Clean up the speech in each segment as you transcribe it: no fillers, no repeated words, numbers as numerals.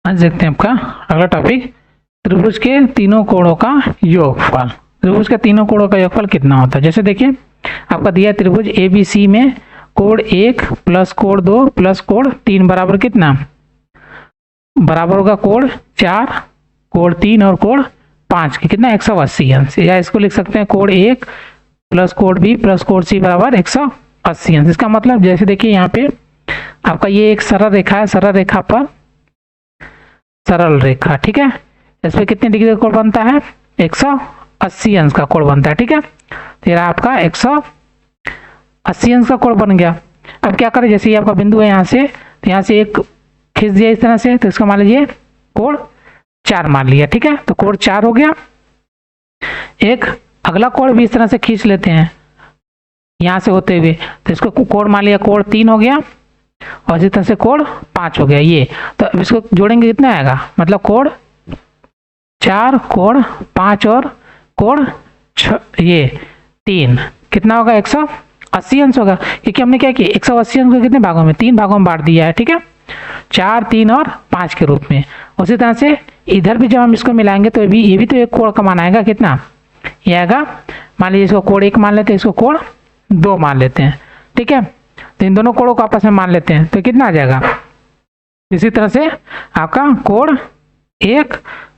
आज देखते हैं आपका अगला टॉपिक, त्रिभुज के तीनों कोणों का योगफल। त्रिभुज के तीनों कोणों का योगफल कितना होता है। जैसे देखिए आपका दिया है त्रिभुज ABC में कोण 1 प्लस कोण 2 प्लस कोण 3 बराबर कितना, बराबर होगा कोण 4, कोण 3 और कोण 5 के कितना 180 अंश। या इसको लिख सकते हैं कोण 1 प्लस कोण B प्लस कोण C बराबर 180 अंश। इसका मतलब जैसे देखिए यहाँ पे आपका ये एक सरल रेखा है, सरल रेखा पर सरल रेखा, ठीक है, इस पे कितने डिग्री का कोण बनता है 180 अंश का कोण बनता है, ठीक है। तेरा आपका 180 अंश का कोण बन गया। अब क्या करें, जैसे ये आपका बिंदु है यहाँ से, तो यहाँ से एक खींच दिया इस तरह से, तो इसका मान लीजिए कोण 4 मान लिया, ठीक है, तो कोण 4 हो गया। एक अगला कोण भी इस तरह से खींच लेते हैं यहाँ से होते हुए, तो इसको कोण मान लिया कोण 3 हो गया, और इसी तरह से कोण 5 हो गया ये। तो अब इसको जोड़ेंगे कितना आएगा, मतलब कोण 4 कोण 5 और कोण 3 कितना होगा 180 अंश होगा। क्योंकि हमने क्या किया 180 अंश को कितने भागों में, 3 भागों में बांट दिया है, ठीक है, 4 3 और 5 के रूप में। उसी तरह से इधर भी जब हम इसको मिलाएंगे तो ये भी तो एक कोण का मान आएगा, कितना ये आएगा, मान लीजिए इसको कोण 1 मान लेते हैं, इसको कोण 2 मान लेते हैं, ठीक है। तो इन दोनों कोणों को आपस में मान लेते हैं तो कितना आ जाएगा। इसी तरह से आपका कोण 1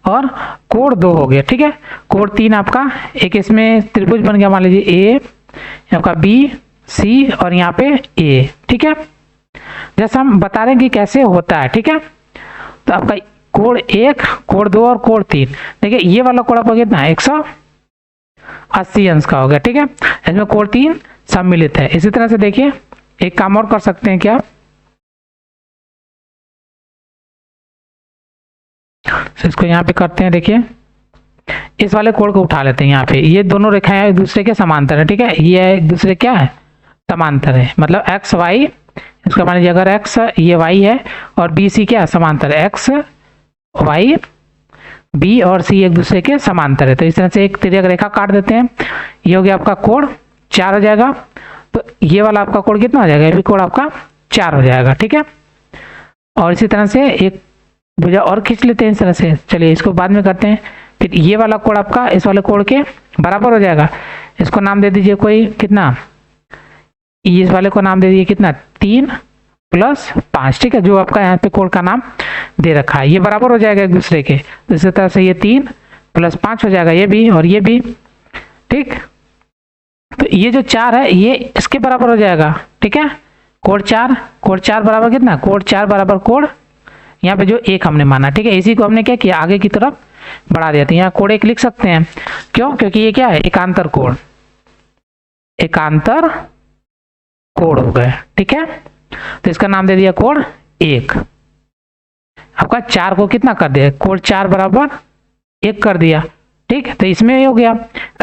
और कोण 2 हो गया, ठीक है। कोण 3 आपका एक इसमें त्रिभुज बन गया, मान लीजिए A, आपका B C और यहाँ पे A, ठीक है। जैसा हम बता रहे हैं कि कैसे होता है, ठीक है। तो आपका कोण 1 कोण 2 और कोण 3, देखिए ये वाला कोण आपका कितना है 180 अंश का हो गया, ठीक है। इसमें कोण 3 सम्मिलित है। इसी तरह से देखिए एक काम और कर सकते हैं क्या, तो इसको यहाँ पे करते हैं, देखिए इस वाले कोण को उठा लेते हैं यहाँ पे। ये दोनों रेखाएं एक दूसरे के समांतर है, ठीक है, ये एक दूसरे क्या है समांतर है, मतलब एक्स वाई, इसका मान लीजिए अगर एक्स ये वाई है और बी सी क्या समांतर है, एक्स वाई बी और सी एक दूसरे के समांतर है। तो इस तरह से एक तिर्यक रेखा काट देते हैं, ये हो गया आपका कोण 4 हो जाएगा। तो ये वाला आपका कोण कितना हो जाएगा, ये भी कोण आपका 4 हो जाएगा, ठीक है। और इसी तरह से एक भुजा और खींच लेते हैं इस तरह से, चलिए इसको बाद में करते हैं। फिर ये वाला कोण आपका इस वाले कोण के बराबर हो जाएगा। इसको नाम दे दीजिए कोई कितना, इस वाले को नाम दे दीजिए कितना 3 प्लस 5, ठीक है, जो आपका यहाँ पे कोण का नाम दे रखा है। ये बराबर हो जाएगा एक दूसरे के, तो इसी तरह से ये 3 प्लस 5 हो जाएगा, ये भी और ये भी, ठीक। तो ये जो 4 है ये इसके बराबर हो जाएगा, ठीक है, कोण 4 बराबर कितना, कोण 4 बराबर कोण यहाँ पे जो 1 हमने माना, ठीक है। इसी को हमने क्या किया आगे की तरफ बढ़ा दिया। तो यहाँ कोण 1 लिख सकते हैं, क्यों, क्योंकि ये क्या है एकांतर कोण, एकांतर कोण हो गए, ठीक है। तो इसका नाम दे दिया कोण 1। आपका 4 को कितना कर दिया, कोण 4 बराबर 1 कर दिया, ठीक। तो इसमें हो गया।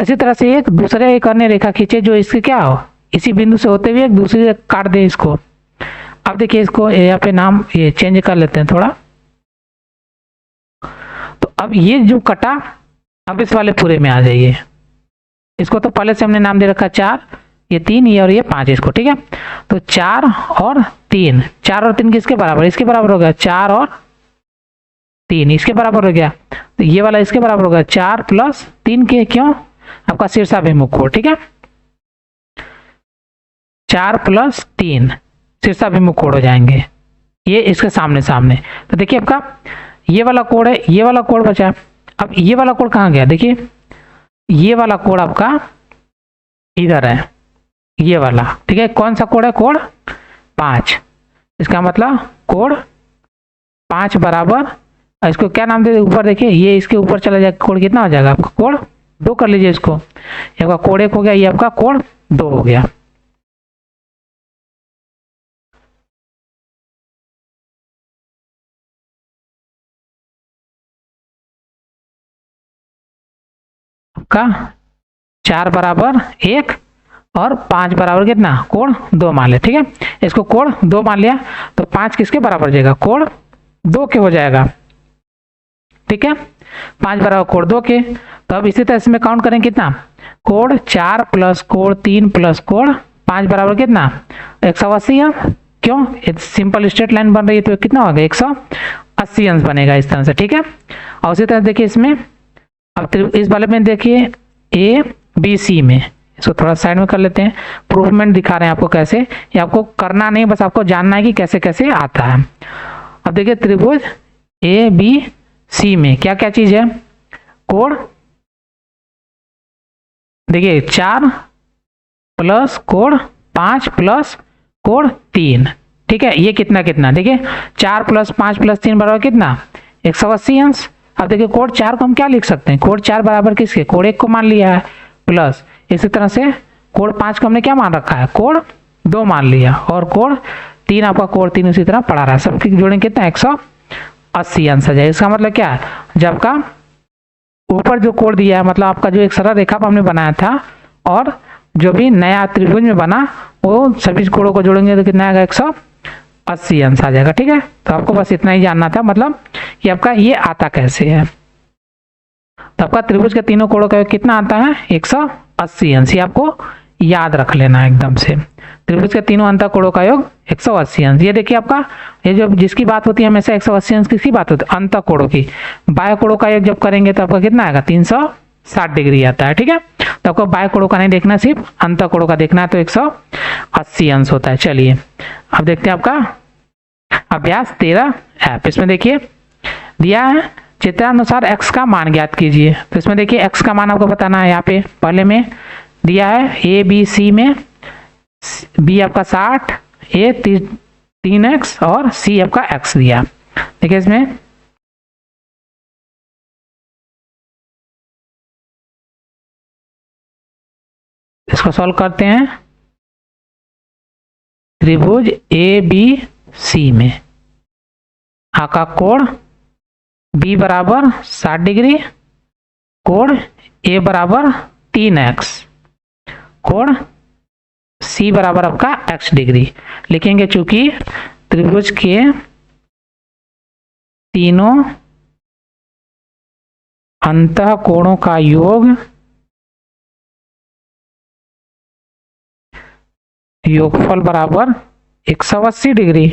इसी तरह से एक दूसरे एक अन्य रेखा खींचे जो इसके क्या हो, इसी बिंदु से होते हुए एक दूसरे काट दे इसको। अब देखिए इसको यहाँ पे नाम ये चेंज कर लेते हैं थोड़ा। तो अब ये जो कटा, अब इस वाले पूरे में आ जाइए। इसको तो पहले से हमने नाम दे रखा 4, ये 3, ये और ये 5 इसको, ठीक है। तो 4 और 3, 4 और 3 किसके बराबर, इसके बराबर हो गया, 4 और 3 इसके बराबर हो गया। तो ये वाला इसके बराबर होगा 4 प्लस 3 के, क्यों, आपका शीर्षाभिमुख कोण, ठीक है, 4 प्लस 3 शीर्षाभिमुख कोण हो जाएंगे, ये इसके सामने सामने। तो देखिए आपका ये वाला कोण है, ये वाला कोण बचा। अब ये वाला कोण कहाँ गया, देखिए ये वाला कोण आपका इधर है, ये वाला, ठीक है। कौन सा कोण है, कोण 5। इसका मतलब कोण 5 बराबर, इसको क्या नाम दे, ऊपर देखिए ये इसके ऊपर चला जाएगा, कोण कितना हो जाएगा आपका, कोण 2 कर लीजिए इसको। ये आपका कोण 1 हो गया, ये आपका कोण 2 हो गया। आपका 4 बराबर 1 और 5 बराबर कितना, कोण 2 मान लिया, ठीक है। इसको कोण 2 मान लिया, तो 5 किसके बराबर हो जाएगा, कोण 2 के हो जाएगा, ठीक है। 5 बराबर कोण 2 के। तो अब इसी तरह इसमें काउंट करें कितना, कोण 4 प्लस कोण 3 प्लस कोण 5 बराबर कितना 180 है, क्यों, सिंपल स्ट्रेट लाइन बन रही है तो कितना होगा 80 अंश बनेगा इस तरह से, ठीक है। और उसी तरह देखिए इसमें, अब इस वाले में देखिए ए बी सी में, इसको थोड़ा साइड में कर लेते हैं, प्रूवमेंट दिखा रहे हैं आपको कैसे, ये आपको करना नहीं, बस आपको जानना है कि कैसे कैसे आता है। अब देखिए त्रिभुज ए बी सी में क्या क्या चीज है, कोण देखिए 4 प्लस कोण 5 प्लस कोण 3, ठीक है। ये कितना कितना देखिए 4 प्लस 5 प्लस 3 बराबर कितना 180 अंश। अब देखिए कोण 4 को हम क्या लिख सकते हैं, कोण 4 बराबर किसके, कोण 1 को मान लिया है, प्लस इसी तरह से कोण 5 को हमने क्या मान रखा है, कोण 2 मान लिया, और कोण 3 आपका कोण 3 उसी तरह पड़ा रहा है, सबकी जोड़ेंगे कितना 180 अंश आ जाए। इसका मतलब क्या है, जब का ऊपर जो कोण दिया है, मतलब आपका जो एक सरल रेखा हमने बनाया था और जो भी नया त्रिभुज में बना, वो सभी कोणों को जोड़ेंगे तो कितना आएगा 180 अंश आ जाएगा, ठीक है। तो आपको बस इतना ही जानना था, मतलब कि आपका ये आता कैसे है। तो आपका त्रिभुज के तीनों कोणों का कितना आता है 180 अंश, ये आपको याद रख लेना है एकदम से। त्रिभुज के तीनों अंत कोणों का योग 180 अंश। ये देखिए आपका, ये जो जिसकी बात होती है हमेशा 180 अंश किसकी बात होती है, अंत कोणों की। बाह्य कोणों का योग जब करेंगे तो आपका कितना आएगा 360 डिग्री आता है, ठीक है। तो आपको बाह्य कोणों का नहीं देखना, सिर्फ अंत कोणों का देखना है, तो 180 अंश होता है। चलिए अब देखते हैं आपका अभ्यास 13 ऐप। इसमें देखिए दिया है चित्रानुसार x का मान ज्ञात कीजिए। तो इसमें देखिए x का मान आपको बताना है, यहाँ पे पहले में दिया है ए बी सी में, बी आपका 60, ए 3x और सी आपका x दिया। देखिए इसमें इसको सॉल्व करते हैं। त्रिभुज ए बी सी में आका कोण बी बराबर 60 डिग्री, कोण ए बराबर 3x, कोण सी बराबर आपका x डिग्री लिखेंगे। चूंकि त्रिभुज के तीनों अंतः कोणों का योग योगफल बराबर 180 डिग्री,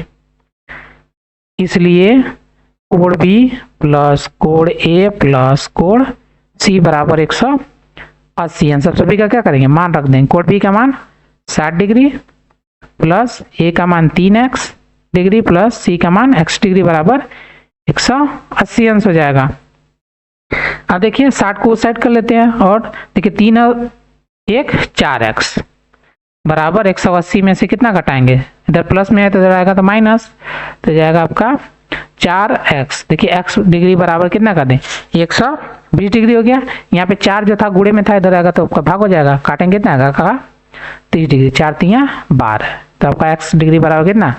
इसलिए कोण बी प्लस कोण ए प्लस कोण सी बराबर 180 अंश। सब सभी का क्या करेंगे, मान रख देंगे। कोण बी का मान 60 डिग्री प्लस ए का मान 3x डिग्री प्लस सी का मान x डिग्री बराबर 180 अंश हो जाएगा। अब देखिए 60 को उस साइड कर लेते हैं, और देखिए 3 और 1 4x बराबर 180 में से कितना घटाएंगे, इधर प्लस में है तो इधर आएगा तो माइनस, तो जाएगा आपका 4x। देखिए x डिग्री बराबर कितना कर दें 120 डिग्री हो गया। यहाँ पे 4 जो था गुणे में था, इधर आएगा तो आपका भाग हो जाएगा, काटेंगे कितना आएगा का 30 डिग्री, 4 3 12, तो आपका x डिग्री बराबर कितना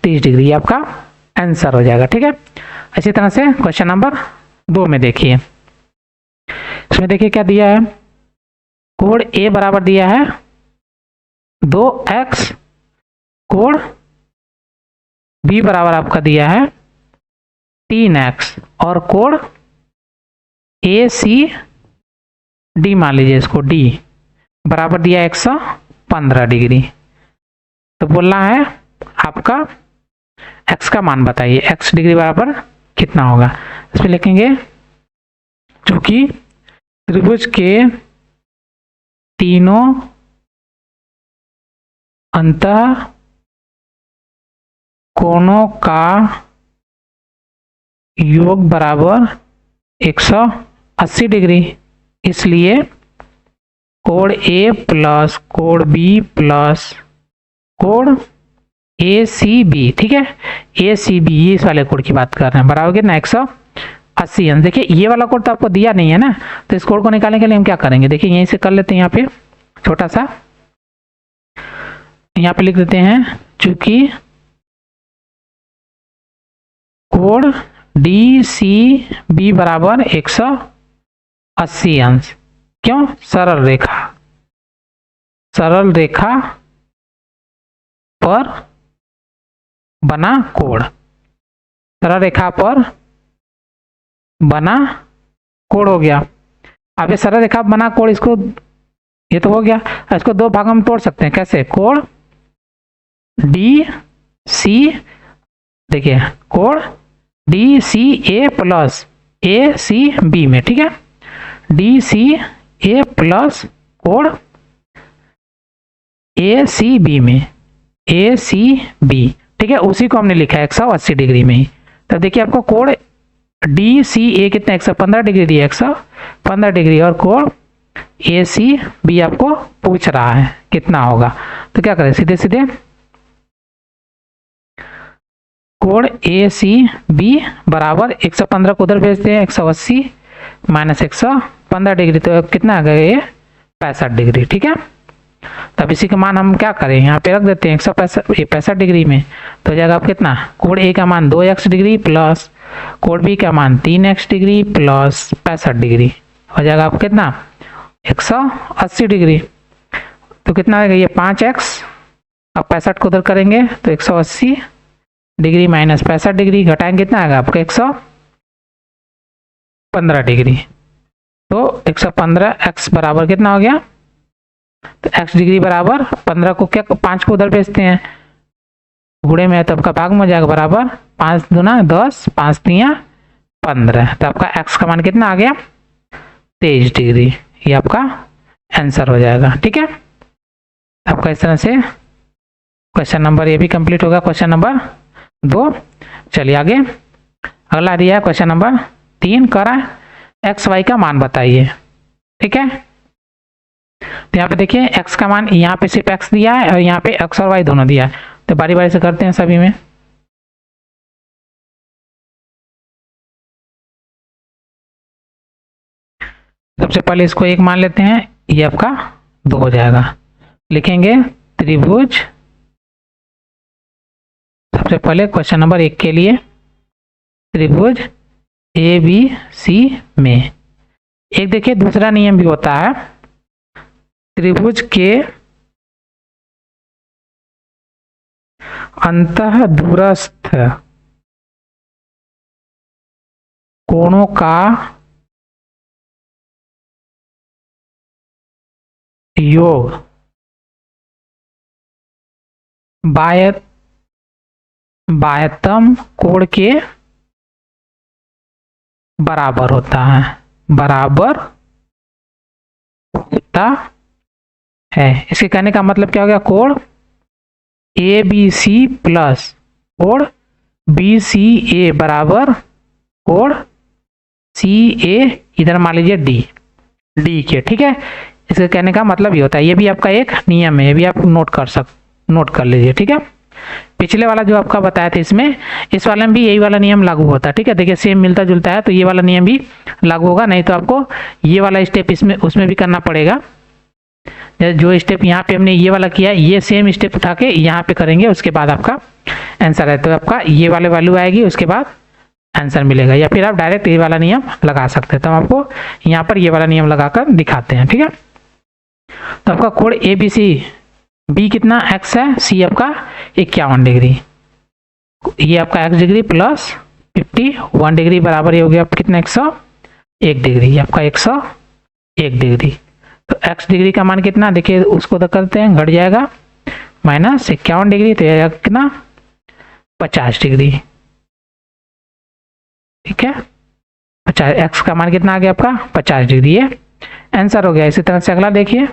30 डिग्री, ये आपका आंसर हो जाएगा, ठीक है। इसी तरह से क्वेश्चन नंबर 2 में देखिए, इसमें देखिए क्या दिया है, कोण ए बराबर दिया है 2x, कोण बी बराबर आपका दिया है 3x, और कोण ए सी डी मान लीजिए, इसको डी बराबर दिया 115 डिग्री। तो बोलना है आपका x का मान बताइए, x डिग्री बराबर कितना होगा। इसमें लिखेंगे क्योंकि त्रिभुज के तीनों अंतः कोणों का योग बराबर 180 डिग्री, इसलिए कोण ए प्लस कोण बी प्लस कोण ए सी बी, ठीक है, ए सी बी इस वाले कोण की बात कर रहे हैं, बराबर कितना 180 अंश। देखिए ये वाला कोण तो आपको दिया नहीं है ना, तो इस कोण को निकालने के लिए हम क्या करेंगे, देखिए यहीं से कर लेते हैं, यहाँ पे छोटा सा यहाँ पे लिख देते हैं, चूंकि कोण डी सी बी बराबर 180 अंश, क्यों, सरल रेखा पर बना कोण, सरल रेखा पर बना कोण हो गया। अब ये सरल रेखा बना कोण, इसको ये तो हो गया, इसको दो भागों में तोड़ सकते हैं, कैसे, कोण डी सी, देखिए कोण डी सी ए प्लस ए सी बी में, ठीक है, डी सी ए प्लस कोण ए सी बी में, ए सी बी, ठीक है, उसी को हमने लिखा है 180 डिग्री में ही। तब देखिए आपको कोण डी सी ए कितना 115 डिग्री दिया, 115 डिग्री, और कोण ए सी बी आपको पूछ रहा है कितना होगा। तो क्या करें, सीधे सीधे कोण ए सी बी बराबर 115 को उधर भेजते हैं, 180 माइनस 115 डिग्री, तो कितना आ गया ये 65 डिग्री, ठीक है। तब इसी का मान हम क्या करें, यहाँ पे रख देते हैं 165 डिग्री में, तो हो जाएगा आप कितना, कोण ए का मान 2x डिग्री प्लस कोण बी का मान 3x डिग्री प्लस 65 डिग्री, हो जाएगा आप कितना 180 डिग्री। तो कितना आएगा ये 5x, अब 65 को उधर करेंगे तो 180 डिग्री माइनस 65 डिग्री, घटाएंगे कितना आएगा आपका 115 डिग्री। तो 115x बराबर कितना हो गया, तो x डिग्री बराबर 15 को क्या 5 को उधर भेजते हैं, गुणे में है तो आपका भाग में हो जाएगा, बराबर 5 दूना 10, 5 तिया 15, तो आपका x का मान कितना आ गया 23 डिग्री, ये आपका आंसर हो जाएगा, ठीक है। आपका इस तरह से क्वेश्चन नंबर ये भी कंप्लीट होगा, क्वेश्चन नंबर 2। चलिए आगे, अगला दिया है क्वेश्चन नंबर 3, करा एक्स वाई का मान बताइए, ठीक है। तो यहाँ पे देखिए x का मान, यहाँ पे सिर्फ x दिया है और यहाँ पे x और y दोनों दिया है, तो बारी बारी से करते हैं सभी में। सबसे पहले इसको 1 मान लेते हैं, ये आपका 2 हो जाएगा, लिखेंगे त्रिभुज, सबसे पहले क्वेश्चन नंबर 1 के लिए त्रिभुज ए बी सी में, एक देखिए दूसरा नियम भी होता है, त्रिभुज के अंतः दूरस्थ कोणों का योग बाह्यतम कोण के बराबर होता है, बराबर होता है। इसके कहने का मतलब क्या हो गया, कोण ए बी सी प्लस कोण बी सी ए बराबर कोण सी ए, इधर मान लीजिए डी के, ठीक है। इसके कहने का मतलब ये होता है, ये भी आपका एक नियम है, ये भी आप नोट कर लीजिए, ठीक है। पिछले वाला जो आपका बताया था इसमें, इस वाले में भी यही वाला नियम लागू होता है, ठीक है। देखिए सेम मिलता जुलता है, तो ये वाला नियम भी लागू होगा, नहीं तो आपको ये वाला स्टेप इसमें उसमें भी करना पड़ेगा। जो स्टेप यहाँ पे हमने ये वाला किया, ये सेम स्टेप उठा के यहाँ पे करेंगे, उसके बाद आपका आंसर है, तो आपका ये वाले वैल्यू आएगी, उसके बाद आंसर मिलेगा, या फिर आप डायरेक्ट ये वाला नियम लगा सकते हैं। तो हम आपको यहाँ पर ये वाला नियम लगाकर दिखाते हैं, ठीक है। तो आपका कोण ए बी सी, बी कितना x है, सी आपका 51 डिग्री, ये आपका x डिग्री प्लस 51 डिग्री बराबर ये हो गया कितना 101 डिग्री, आपका 101 डिग्री। तो x डिग्री का मान कितना, देखिए उसको तो करते हैं, घट जाएगा माइनस 51 डिग्री, तो यह कितना 50 डिग्री, ठीक है। 50, x का मान कितना आ गया आपका 50 डिग्री, ये आंसर हो गया। इसी तरह से अगला देखिए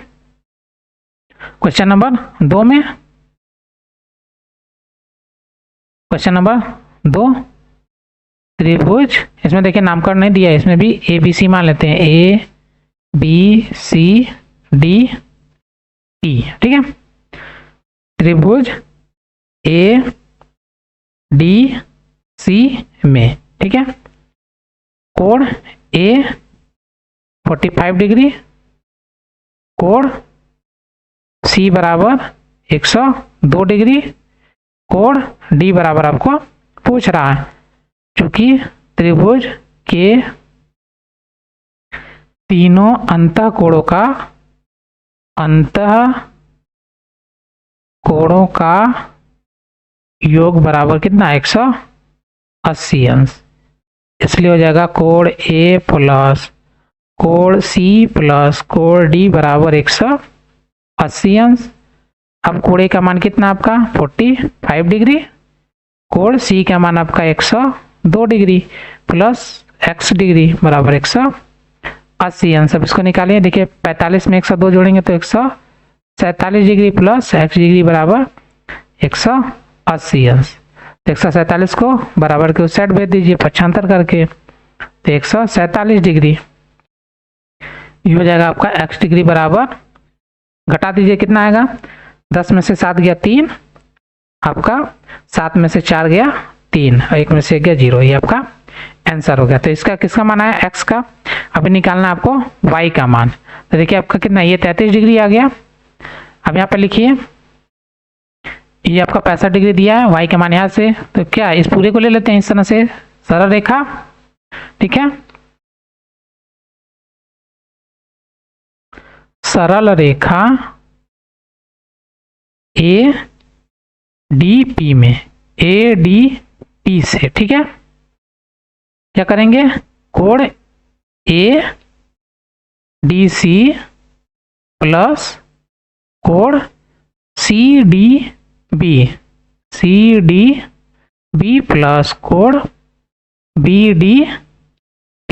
क्वेश्चन नंबर 2 में, क्वेश्चन नंबर 2 त्रिभुज, इसमें देखिए नामकरण नहीं दिया है, इसमें भी ए बी सी मान लेते हैं, A B C D E, ठीक है। त्रिभुज ए डी सी में, ठीक है, कोण ए 45 डिग्री, कोण सी बराबर 102 डिग्री, कोण डी बराबर आपको पूछ रहा है, चूंकि त्रिभुज के तीनों अंतः कोणों का योग बराबर कितना 180 अंश, इसलिए हो जाएगा कोण ए प्लस कोण सी प्लस कोण डी बराबर 180 अंश। अब कोण ए का मान कितना आपका 45 डिग्री, कोण सी का मान आपका 2 डिग्री प्लस x डिग्री बराबर 180 अंश। अब इसको निकालिए, देखिए 45 में 102 जोड़ेंगे तो 147 डिग्री प्लस x डिग्री बराबर 180 अंश। तो 147 को बराबर के उस साइड भेज दीजिए पक्षांतर करके, तो 147 डिग्री ये हो जाएगा आपका x डिग्री बराबर, घटा दीजिए कितना आएगा, 10 में से 7 गया 3, आपका 7 में से 4 गया 3 और 1 में से 1 गया 0, ये आपका आंसर हो गया। तो इसका किसका मान आया, x का। अभी निकालना है आपको y का मान। तो देखिए आपका कितना, ये 33 डिग्री आ गया। अब यहाँ पर लिखिए, ये आपका 65 डिग्री दिया है, y का मान यहाँ से, तो क्या इस पूरे को ले लेते हैं इस तरह से सरल रेखा, ठीक है। सरल रेखा ADP में, ADP से, ठीक है। क्या करेंगे, कोण ADC प्लस कोण CDB प्लस कोण BDP,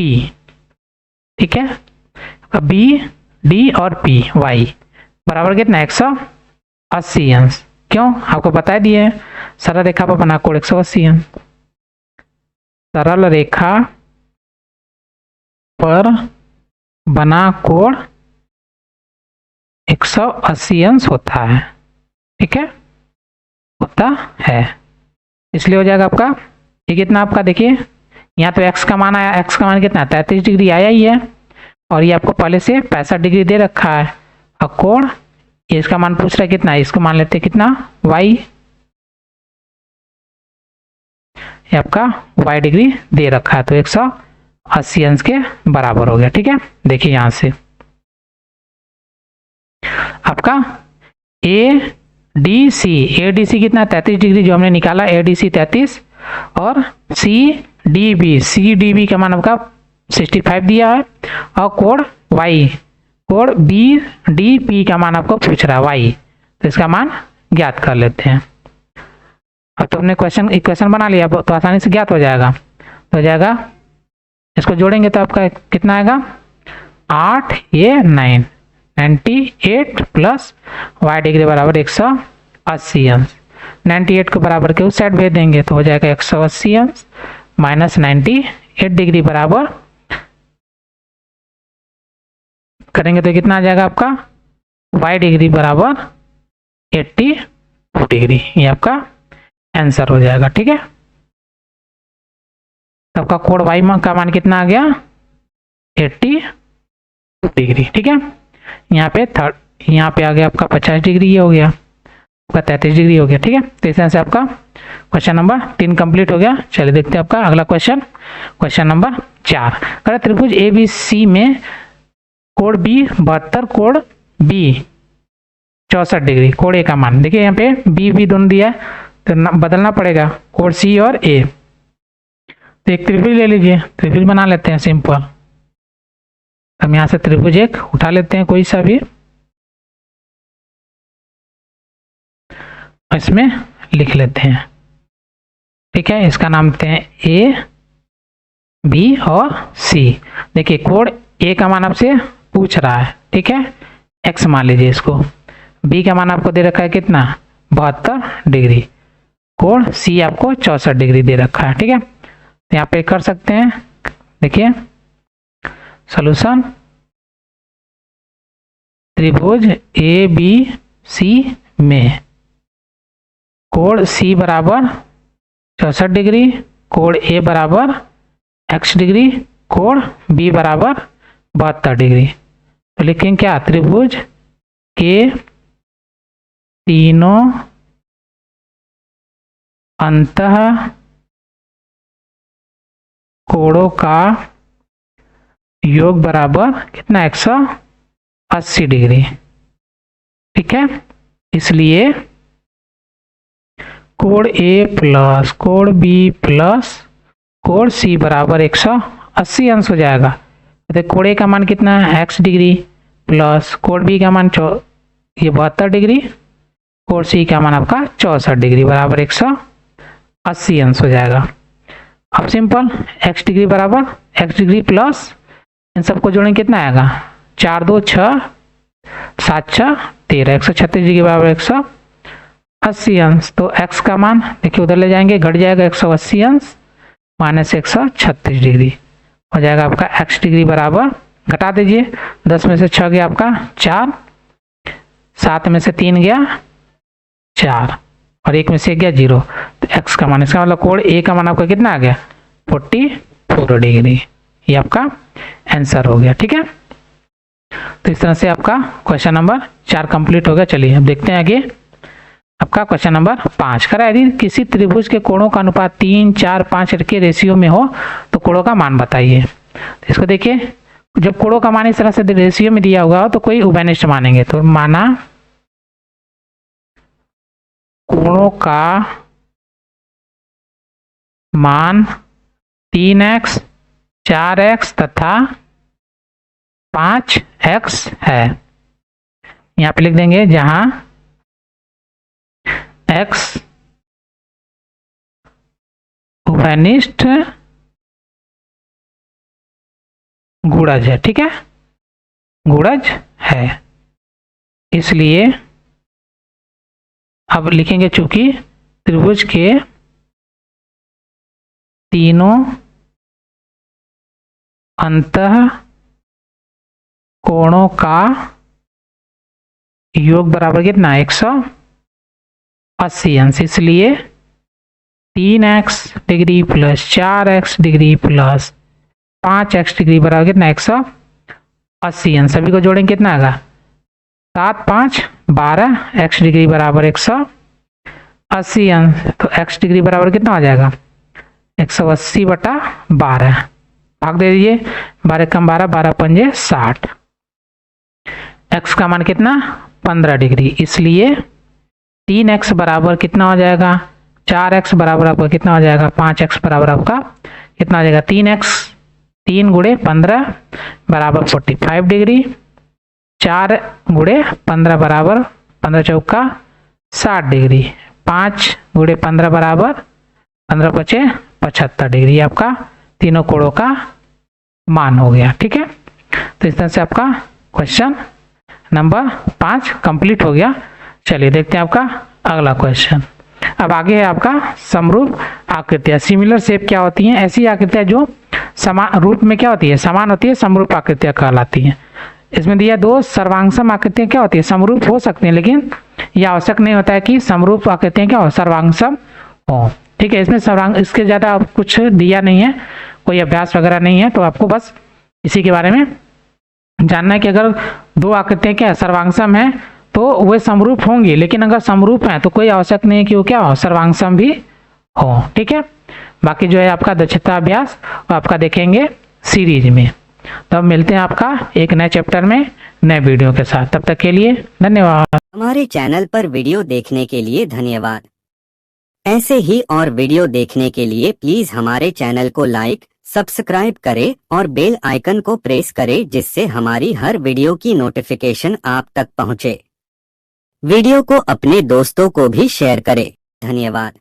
ठीक है। अब B, D और P, Y बराबर कितना, 180 अंश। क्यों, आपको बता दिए सरल रेखा पर बना कोण 180 अंश। सरल रेखा पर बना कोण 180 अंश होता है, ठीक है, होता है। इसलिए हो जाएगा आपका ये कितना, आपका देखिए यहाँ तो x का मान आया, x का मान कितना 33 डिग्री आया ही है, और ये आपको पहले से 65 डिग्री दे रखा है। और कोण ये इसका मान पूछ रहा है कितना, इसको मान लेते हैं कितना, y, ये आपका y डिग्री दे रखा है, तो 180 अंश के बराबर हो गया, ठीक है। देखिए यहां से आपका ADC कितना 33 डिग्री जो हमने निकाला, ADC 33, और CDB का मान आपका 65 दिया है, और कोण BDP का मान आपको पूछ रहा है y, तो इसका मान ज्ञात कर लेते हैं। अब तो हमने इक्वेशन बना लिया, तो आसानी से ज्ञात हो जाएगा। तो हो जाएगा, इसको जोड़ेंगे तो आपका कितना आएगा, 8 ये 98 प्लस y डिग्री बराबर 180 अंश। 98 को बराबर के उस साइड भेज देंगे तो हो जाएगा 180 अंश माइनस 98 डिग्री बराबर करेंगे तो कितना आ जाएगा आपका, y डिग्री बराबर 82 डिग्री, ये आपका आंसर हो जाएगा, ठीक है। आपका कोण y का मान कितना आ गया, 82 डिग्री, ठीक है। यहाँ पे आ गया आपका 50 डिग्री, ये हो गया आपका 33 डिग्री हो गया, ठीक है। तो इस तरह से आपका क्वेश्चन नंबर 3 कंप्लीट हो गया। चलिए देखते हैं आपका अगला क्वेश्चन, क्वेश्चन नंबर 4। अगर त्रिभुज ABC में कोण B 72, कोण B 64 डिग्री, कोण A का मान देखिए, यहाँ पे B दोनों दिया है तो बदलना पड़ेगा, कोण C और A। तो एक त्रिभुज ले लीजिए, त्रिभुज बना लेते हैं सिंपल। हम यहाँ से त्रिभुज एक उठा लेते हैं कोई सा भी, इसमें लिख लेते हैं, ठीक है। इसका नाम देते हैं A, B और C। देखिए कोण A का मान आपसे पूछ रहा है, ठीक है, x मान लीजिए इसको। B का मान आपको दे रखा है कितना, 72 डिग्री। कोण C आपको 64 डिग्री दे रखा है, ठीक है। तो यहाँ पे कर सकते हैं, देखिए सॉल्यूशन, त्रिभुज ABC में कोण C बराबर 64 डिग्री, कोण A बराबर x डिग्री, कोण B बराबर 72 डिग्री। तो लिखेंगे क्या, त्रिभुज के तीनों अंतः कोणों का योग बराबर कितना, 180 डिग्री, ठीक है। इसलिए कोण A प्लस कोण B प्लस कोण C बराबर 180 अंश हो जाएगा। तो कोण A का मान कितना है, x डिग्री, प्लस कोण B का मान ये 72 डिग्री, कोण C का मान आपका 64 डिग्री बराबर 180 अंश हो जाएगा। अब सिंपल x डिग्री बराबर x डिग्री प्लस इन सबको जोड़ेंगे कितना आएगा 4 2 6 7 6 13 136 डिग्री बराबर 180 अंश। तो x का मान देखिए उधर ले जाएंगे घट जाएगा 180 अंश माइनस 136 डिग्री हो जाएगा आपका x डिग्री बराबर घटा दीजिए 10 में से 6 गया आपका 4 7 में से 3 गया 4 और 1 में से गया 0 तो x का मान इसका मतलब कोण A का मान आपका कितना आ गया 44 डिग्री। ये आपका आंसर हो गया। ठीक है, तो इस तरह से आपका क्वेश्चन नंबर 4 कंप्लीट हो गया। चलिए अब देखते हैं आगे आपका क्वेश्चन नंबर 5 करा। यदि किसी त्रिभुज के कोणों का अनुपात 3 4 5 के रेशियो में हो तो कोणों का मान बताइए। तो इसको देखिए जब कोणों का मान इस तरह से रेशियो में दिया होगा तो कोई उभयनिष्ठ मानेंगे। तो माना कोणों का मान 3x 4x तथा 5x है। यहां पे लिख देंगे जहां x उभयनिष्ठ गुणज है। ठीक है, गुणज है, इसलिए अब लिखेंगे चूंकि त्रिभुज के तीनों अंतः कोणों का योग बराबर कितना 180 अंश, इसलिए 3x degree plus 4x degree plus 5x degree बराबर कितना 180 अंश। सभी को जोड़ेंगे कितना आएगा 7 5 12 x डिग्री बराबर 180 अंश। तो x डिग्री बराबर कितना हो जाएगा 180 बटा 12 भाग दे दीजिए 12 कम 12 12 पंजे 60। x का मान कितना 15 डिग्री, इसलिए 3x बराबर कितना हो जाएगा 4x बराबर आपका कितना हो जाएगा 5x बराबर आपका कितना हो जाएगा 3x 3 गुणे 15 बराबर 45 डिग्री, 4 गुणे 15 बराबर 15 चौका 60 डिग्री, 5 गुणे 15 बराबर 15 पचे 75 डिग्री। आपका तीनों कोणों का मान हो गया। ठीक है, तो इस तरह से आपका क्वेश्चन नंबर 5 कंप्लीट हो गया। चलिए देखते हैं आपका अगला क्वेश्चन। अब आगे है आपका समरूप आकृतियां। सिमिलर शेप क्या होती हैं? ऐसी आकृतियां जो समान रूप में क्या होती है समान होती है, समरूप आकृतियां कहलाती हैं। इसमें दिया 2 सर्वांगसम आकृतियां क्या होती है समरूप हो सकती हैं, लेकिन यह आवश्यक नहीं होता है कि समरूप आकृतियां क्या हो सर्वांगसम हो। ठीक है, इसमें सर्वांग इसके ज़्यादा कुछ दिया नहीं है, कोई अभ्यास वगैरह नहीं है, तो आपको बस इसी के बारे में जानना है कि अगर 2 आकृतियां क्या सर्वांगसम है तो वे समरूप होंगी, लेकिन अगर समरूप हैं तो कोई आवश्यक नहीं है कि वो क्या हो सर्वांगसम भी हो। ठीक है, बाकी जो है आपका दक्षता अभ्यास वो आपका देखेंगे सीरीज में। तो अब मिलते हैं आपका एक नए चैप्टर में नए वीडियो के साथ, तब तक के लिए धन्यवाद। हमारे चैनल पर वीडियो देखने के लिए धन्यवाद। ऐसे ही और वीडियो देखने के लिए प्लीज हमारे चैनल को लाइक सब्सक्राइब करें और बेल आइकन को प्रेस करें, जिससे हमारी हर वीडियो की नोटिफिकेशन आप तक पहुंचे। वीडियो को अपने दोस्तों को भी शेयर करें। धन्यवाद।